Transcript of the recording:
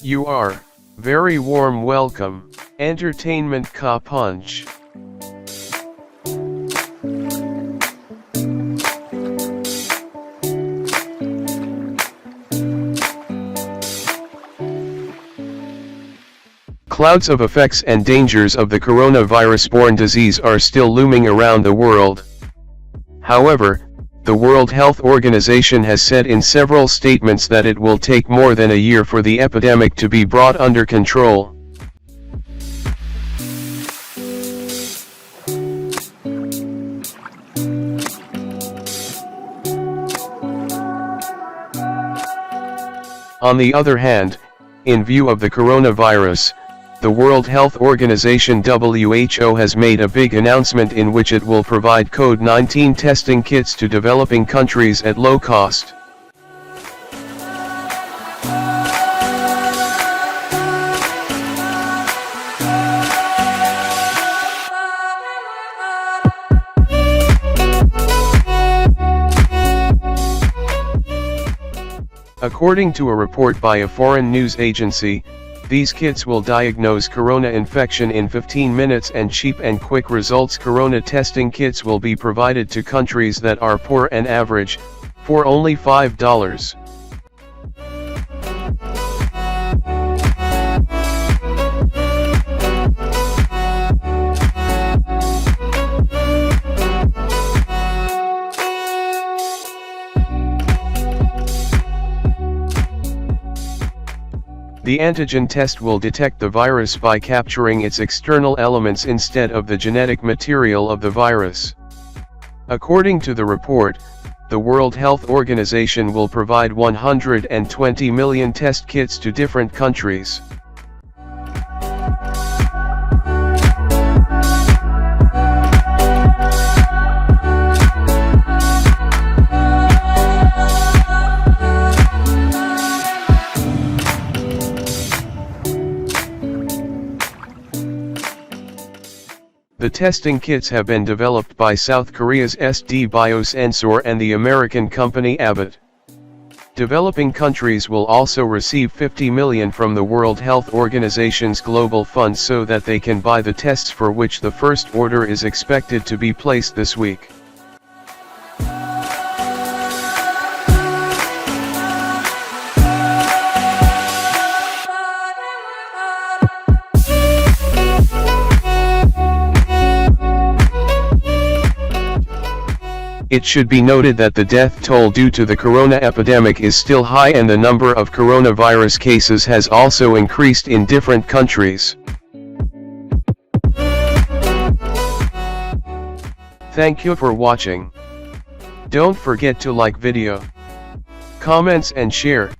You are very warm welcome, entertainment ka punch. Clouds of effects and dangers of the coronavirus-borne disease are still looming around the world. However, the World Health Organization has said in several statements that it will take more than a year for the epidemic to be brought under control. On the other hand, in view of the coronavirus, the World Health Organization (WHO) has made a big announcement in which it will provide COVID-19 testing kits to developing countries at low cost. According to a report by a foreign news agency, these kits will diagnose corona infection in 15 minutes, and cheap and quick results corona testing kits will be provided to countries that are poor and average, for only $5. The antigen test will detect the virus by capturing its external elements instead of the genetic material of the virus. According to the report, the World Health Organization will provide 120 million test kits to different countries. The testing kits have been developed by South Korea's SD Biosensor and the American company Abbott. Developing countries will also receive $50 million from the World Health Organization's Global Fund so that they can buy the tests, for which the first order is expected to be placed this week. It should be noted that the death toll due to the corona epidemic is still high, and the number of coronavirus cases has also increased in different countries. Thank you for watching. Don't forget to like video, comments and share.